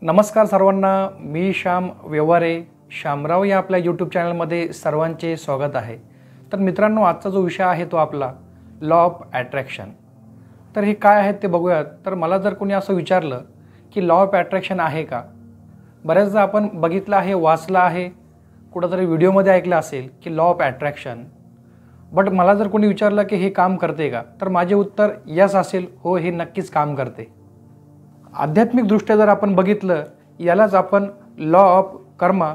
नमस्कार सर्वांना, मी श्याम व्यवहारे श्यामराव या आपल्या यूट्यूब चॅनलमध्ये सर्वांचे स्वागत आहे। तर मित्रांनो, आजचा जो विषय आहे तो आपला लॉ ऑफ अट्रॅक्शन। तर हे काय आहे ते बघूयात। तर मला जर कोणी असं विचारलं की लॉ ऑफ अट्रॅक्शन आहे का, बऱ्याचदा आपण बघितलं आहे, वाचलं आहे, कुठेतरी व्हिडिओमध्ये ऐकलं असेल की लॉ ऑफ अट्रॅक्शन, बट मला जर कोणी विचारलं की हे काम करते का, तर माझे उत्तर यस असेल, हो हे नक्कीच काम करते। आध्यात्मिकदृष्ट्या जर आपण बघितलं, यालाच आपण लॉ ऑफ कर्मा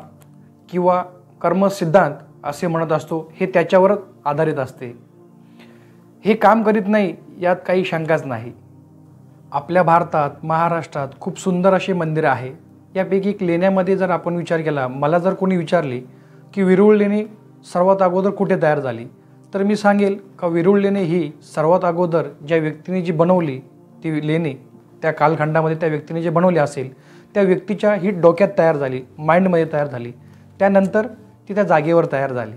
किंवा कर्म सिद्धांत असे म्हणत असतो। हे त्याच्यावर आधारित असते। हे काम करीत नाही यात काही शंकाच नाही। आपल्या भारतात, महाराष्ट्रात खूप सुंदर अशी मंदिरं आहे। यापैकी एक लेण्यामध्ये जर आपण विचार केला, मला जर कोणी विचारले की वेरूळ लेणी सर्वात अगोदर कुठे तयार झाली, तर मी सांगेल का वेरूळ लेणी ही सर्वात अगोदर ज्या व्यक्तीने जी बनवली ती लेणी, त्या कालखंडामध्ये त्या व्यक्तीने जे बनवले असेल त्या व्यक्तीच्या ही डोक्यात तयार झाली, माइंडमध्ये तयार झाली, त्यानंतर ती त्या जागेवर तयार झाली।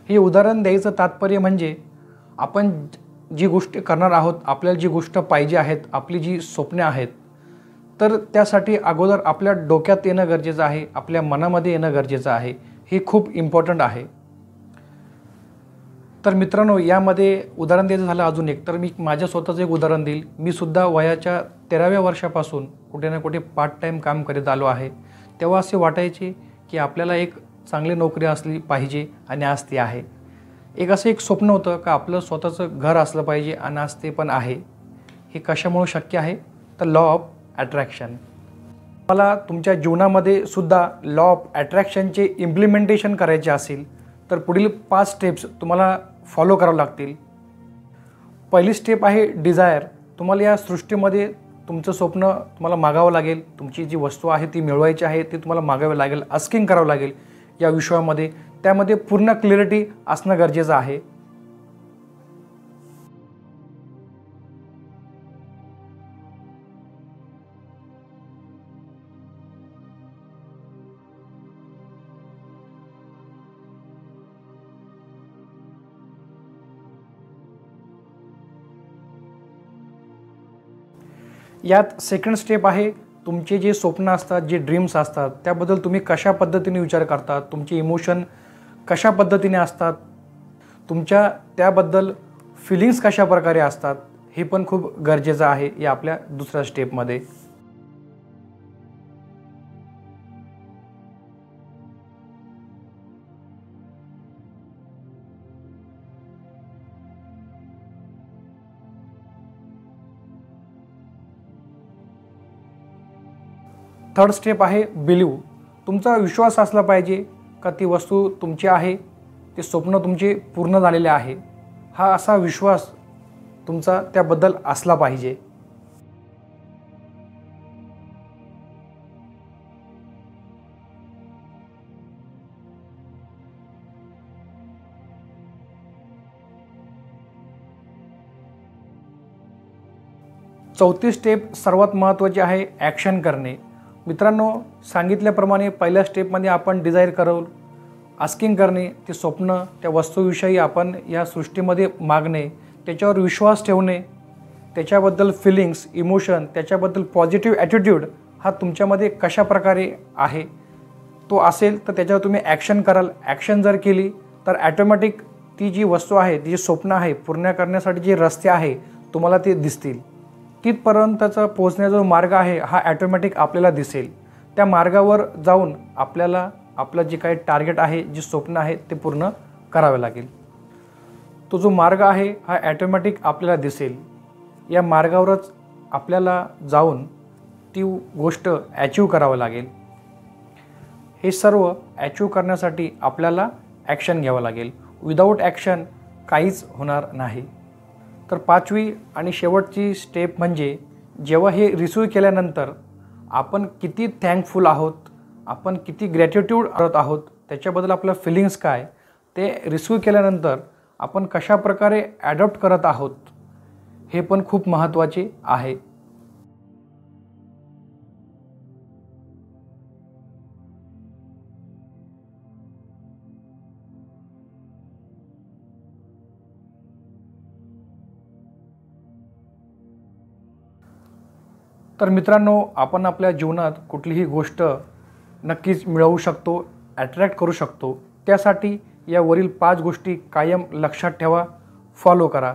हे उदाहरण द्यायचं तात्पर्य म्हणजे आपण जी गोष्ट करणार आहोत, आपल्याला जी गोष्ट पाहिजे आहेत, आपली जी स्वप्ने आहेत, तर त्यासाठी अगोदर आपल्या डोक्यात येणं गरजेचं आहे, आपल्या मनामध्ये येणं गरजेचं आहे। हे खूप इम्पॉर्टंट आहे। तर मित्रांनो, यामध्ये उदाहरण द्यायचं झालं अजून एक, तर मी माझ्या स्वतःचं एक उदाहरण देईल। मी सुद्धा वयाच्या 13व्या वर्षापासून कुठे ना कुठे पार्ट टाईम काम करीत आलो आहे। तेव्हा असे वाटायचे की आपल्याला एक चांगली नोकरी असली पाहिजे, आणि आज ती आहे। एक स्वप्न होतं का आपलं स्वतःचं घर असलं पाहिजे, आणि आज ते पण आहे। हे कशामुळे शक्य आहे, तर लॉ ऑफ अट्रॅक्शन। मला तुमच्या जीवनामध्ये सुद्धा लॉ ऑफ अट्रॅक्शनचे इम्प्लिमेंटेशन करायचे असेल, तर पुढील 5 स्टेप्स तुम्हाला फॉलो करावं लागतील। पहिली स्टेप आहे डिझायर। तुम्हाला या सृष्टीमध्ये तुमचं स्वप्न तुम्हाला मागावं लागेल। तुमची जी वस्तू आहे ती मिळवायची आहे, ती तुम्हाला मागावी लागेल, आस्किंग करावं लागेल या विषयामध्ये। त्यामध्ये पूर्ण क्लिअरिटी असणं गरजेचं आहे। यात सेकंड स्टेप आहे, तुमचे जे स्वप्न असतात, जे ड्रीम्स असतात, त्याबद्दल तुम्ही कशा पद्धतीने विचार करतात, तुमचे इमोशन कशा पद्धतीने असतात, तुमच्या त्याबद्दल फिलिंग्स कशा प्रकारे असतात, हे पण खूप गरजेचं आहे या आपल्या दुसऱ्या स्टेपमध्ये। थर्ड स्टेप आहे बिलीव। तुमचा विश्वास असला पाहिजे का ती वस्तू तुमची आहे, ते स्वप्न तुमचे पूर्ण झालेले आहे, हा असा विश्वास तुमचा त्याबद्दल असला पाहिजे। चौथी स्टेप सर्वात महत्त्वाची आहे, ॲक्शन करणे। मित्रांनो, सांगितल्याप्रमाणे पहिल्या स्टेपमध्ये आपण डिझायर करू, आस्किंग करणे, ते स्वप्न, त्या वस्तूविषयी आपण या सृष्टीमध्ये मागणे, त्याच्यावर विश्वास ठेवणे, त्याच्याबद्दल फिलिंग्स, इमोशन, त्याच्याबद्दल पॉझिटिव्ह ॲटिट्यूड हा तुमच्यामध्ये कशा प्रकारे आहे तो असेल, तर त्याच्यावर तुम्ही ॲक्शन कराल। ॲक्शन जर केली तर ॲटोमॅटिक ती जी वस्तू आहे, ती जी स्वप्न आहे, पूर्ण करण्यासाठी जे रस्ते आहे तुम्हाला ते दिसतील। तिथपर्यंतचा पोहोचण्याचा जो मार्ग आहे हा ॲटोमॅटिक आपल्याला दिसेल। त्या मार्गावर जाऊन आपल्याला आपलं जे काही टार्गेट आहे, जे स्वप्न आहे, ते पूर्ण करावे लागेल। तो जो मार्ग आहे हा ॲटोमॅटिक आपल्याला दिसेल। या मार्गावरच आपल्याला जाऊन ती गोष्ट ॲचिव्ह करावं लागेल। हे सर्व ॲचिव्ह करण्यासाठी आपल्याला ॲक्शन घ्यावं लागेल। विदाऊट ॲक्शन काहीच होणार नाही। तर 5वी आणि शेवटची स्टेप म्हणजे जेव्हा हे रिसीव्ह केल्यानंतर आपण किती थँकफुल आहोत, आपण किती ग्रॅटिट्यूड करत आहोत, त्याच्याबद्दल आपलं फिलिंग्स काय, ते रिसीव्ह केल्यानंतर आपण कशा प्रकारे ॲडॉप्ट करत आहोत, हे पण खूप महत्त्वाचे आहे। तर मित्रांनो, आपण आपल्या जीवनात कुठलीही गोष्ट नक्कीच मिळवू शकतो, अट्रॅक्ट करू शकतो। त्यासाठी यावरील 5 गोष्टी कायम लक्षात ठेवा, फॉलो करा।